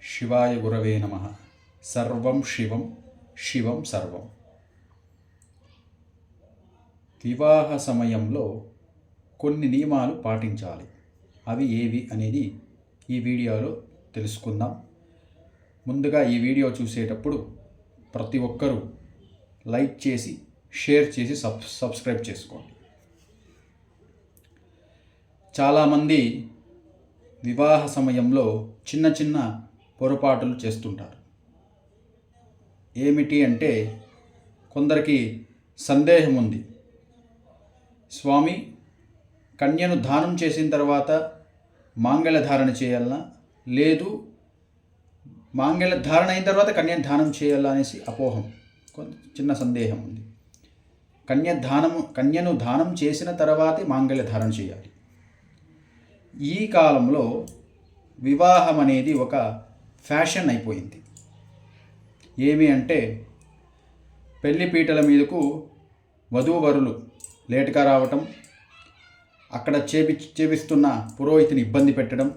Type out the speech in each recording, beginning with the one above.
శివాయ గురవే నమః. సర్వం శివం శివం సర్వం. వివాహ సమయంలో కొన్ని నియమాలు పాటించాలి. అవి ఏవి అనేది ఈ వీడియోలో తెలుసుకుందాం. ముందుగా ఈ వీడియో చూసేటప్పుడు ప్రతి ఒక్కరూ లైక్ చేసి షేర్ చేసి సబ్స్క్రైబ్ చేసుకోండి. చాలామంది వివాహ సమయంలో చిన్న చిన్న పొరపాటులు చేస్తుంటారు. ఏమిటి అంటే, కొందరికి సందేహం ఉంది, స్వామి కన్యను దానం చేసిన తర్వాత మాంగళ్య ధారణ చేయాలనా, లేదు మాంగళ్య ధారణ అయిన తర్వాత కన్యను దానం చేయాలా అనేసి అపోహం, చిన్న సందేహం ఉంది. కన్యను దానం చేసిన తర్వాతే మాంగళ్య ధారణ చేయాలి. ఈ కాలంలో వివాహం అనేది ఒక ఫ్యాషన్ అయిపోయింది. ఏమి అంటే, పెళ్లిపీటల మీదకు వధూవరులు లేటుగా రావటం, అక్కడ చేపిస్తున్న పురోహితుని ఇబ్బంది పెట్టడం,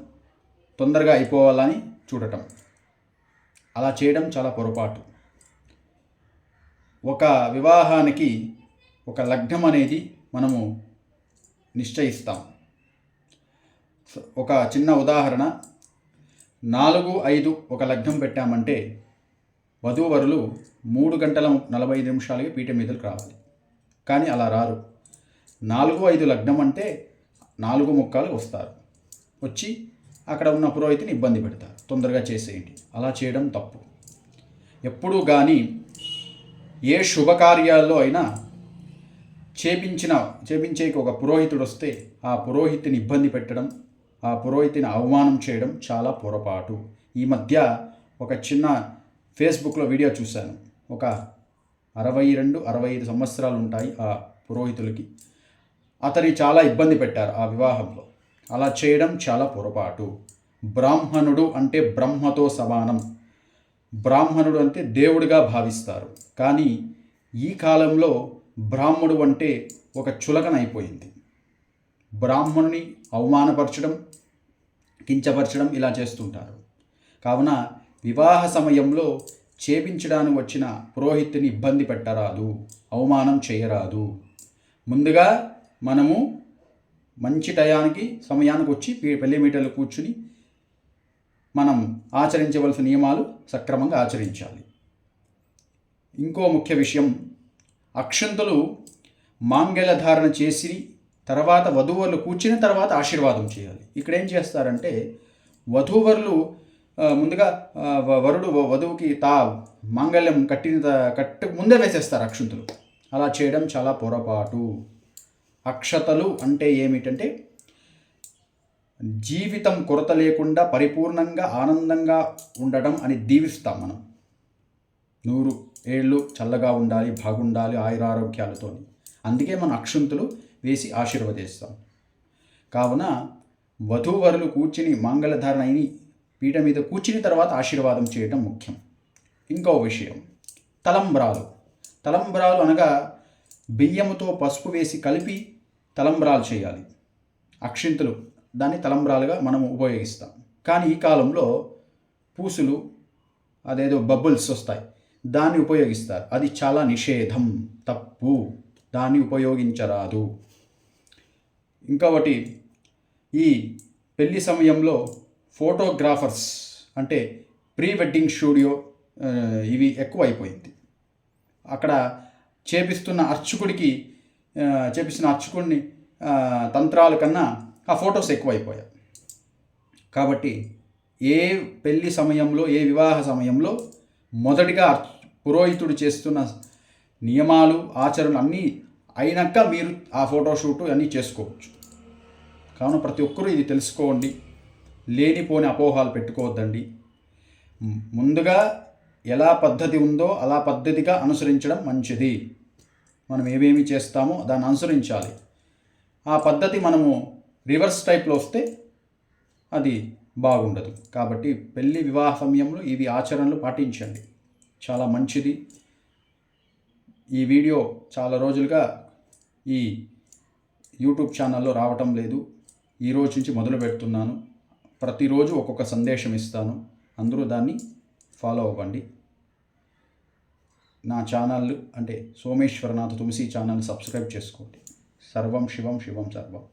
తొందరగా అయిపోవాలని చూడటం. అలా చేయడం చాలా పొరపాటు. ఒక వివాహానికి ఒక లగ్నం అనేది మనము నిశ్చయిస్తాం. ఒక చిన్న ఉదాహరణ, 4-5 ఒక లగ్నం పెట్టామంటే వధూవరులు 3 గంటల 45 నిమిషాలకి పీట మీదకి రావాలి. కానీ అలా రారు. 4-5 లగ్నం అంటే 4 ముక్కాలు వస్తారు. వచ్చి అక్కడ ఉన్న పురోహితుని ఇబ్బంది పెడతారు, తొందరగా చేసేయండి. అలా చేయడం తప్పు. ఎప్పుడూ కానీ ఏ శుభకార్యాల్లో అయినా చేపించేకి ఒక పురోహితుడు వస్తే ఆ పురోహితుని ఇబ్బంది పెట్టడం, ఆ పురోహితుని అవమానం చేయడం చాలా పొరపాటు. ఈ మధ్య ఒక చిన్న ఫేస్బుక్లో వీడియో చూశాను. ఒక 62-65 సంవత్సరాలు ఉంటాయి ఆ పురోహితులకి. అతని చాలా ఇబ్బంది పెట్టారు ఆ వివాహంలో. అలా చేయడం చాలా పొరపాటు. బ్రాహ్మణుడు అంటే బ్రహ్మతో సమానం. బ్రాహ్మణుడు అంటే దేవుడిగా భావిస్తారు. కానీ ఈ కాలంలో బ్రాహ్మణుడు అంటే ఒక చులకన అయిపోయింది. బ్రాహ్మణుని అవమానపరచడం, కించపరచడం ఇలా చేస్తుంటారు. కావున వివాహ సమయంలో చేపించడానికి వచ్చిన పురోహితుని ఇబ్బంది పెట్టరాదు, అవమానం చేయరాదు. ముందుగా మనము మంచి సమయానికి వచ్చి పెళ్లి మీటలు కూర్చుని మనం ఆచరించవలసిన నియమాలు సక్రమంగా ఆచరించాలి. ఇంకో ముఖ్య విషయం, అక్షంతలు మాంగళ్య ధారణ చేసి తర్వాత వధూవరులు కూర్చుని తర్వాత ఆశీర్వాదం చేయాలి. ఇక్కడ ఏం చేస్తారంటే, వధూవరులు ముందుగా వధువుకి మాంగళ్యం కట్టు ముందే వేసేస్తారు అక్షంతలు. అలా చేయడం చాలా పొరపాటు. అక్షతలు అంటే ఏమిటంటే, జీవితం కొరత లేకుండా పరిపూర్ణంగా ఆనందంగా ఉండడం అని దీవిస్తాం మనం. 100 ఏళ్ళు చల్లగా ఉండాలి, బాగుండాలి, ఆయురారోగ్యాలతో. అందుకే మనం అక్షంతులు వేసి ఆశీర్వదిస్తాం. కావున వధూవరులు కూర్చుని మాంగళ్యధారణ అయిన పీట మీద కూర్చుని తర్వాత ఆశీర్వాదం చేయడం ముఖ్యం. ఇంకో విషయం, తలంబ్రాలు అనగా బియ్యముతో పసుపు వేసి కలిపి తలంబ్రాలు చేయాలి. అక్షింతలు దాన్ని తలంబ్రాలుగా మనము ఉపయోగిస్తాం. కానీ ఈ కాలంలో పూసులు, అదేదో బబుల్స్ వస్తాయి, దాన్ని ఉపయోగిస్తారు. అది చాలా నిషేధం, తప్పు. దాన్ని ఉపయోగించరాదు. ఇంకొకటి, ఈ పెళ్లి సమయంలో ఫోటోగ్రాఫర్స్ అంటే ప్రీ వెడ్డింగ్ స్టూడియో ఇవి ఎక్కువ అయిపోయింది. అక్కడ చేపిస్తున్న అర్చకుడిని తంత్రాల కన్నా ఆ ఫొటోస్ ఎక్కువైపోయాయి. కాబట్టి ఏ పెళ్లి సమయంలో, ఏ వివాహ సమయంలో మొదటిగా పురోహితుడు చేస్తున్న నియమాలు, ఆచరణలు అన్నీ అయినాక మీరు ఆ ఫోటోషూట్ అన్నీ చేసుకోవచ్చు. కావున ప్రతి ఒక్కరూ ఇది తెలుసుకోండి. లేనిపోని అపోహాలు పెట్టుకోవద్దండి. ముందుగా ఎలా పద్ధతి ఉందో అలా పద్ధతిగా అనుసరించడం మంచిది. మనం ఏమేమి చేస్తామో దాన్ని అనుసరించాలి. ఆ పద్ధతి మనము రివర్స్ టైప్లో వస్తే అది బాగుండదు. కాబట్టి పెళ్లి వివాహ సమయంలో ఇవి ఆచరణలు పాటించండి, చాలా మంచిది. ఈ వీడియో చాలా రోజులుగా ఈ యూట్యూబ్ ఛానల్లో రావటం లేదు. ఈ రోజు నుంచి మొదలు పెడుతున్నాను. ప్రతిరోజు ఒక్కొక్క సందేశం ఇస్తాను. అందరూ దాన్ని ఫాలో అవ్వండి. నా ఛానల్ అంటే సోమేశ్వరనాథ్ తులసి ఛానల్ సబ్స్క్రైబ్ చేసుకోండి. సర్వం శివం శివం సర్వం.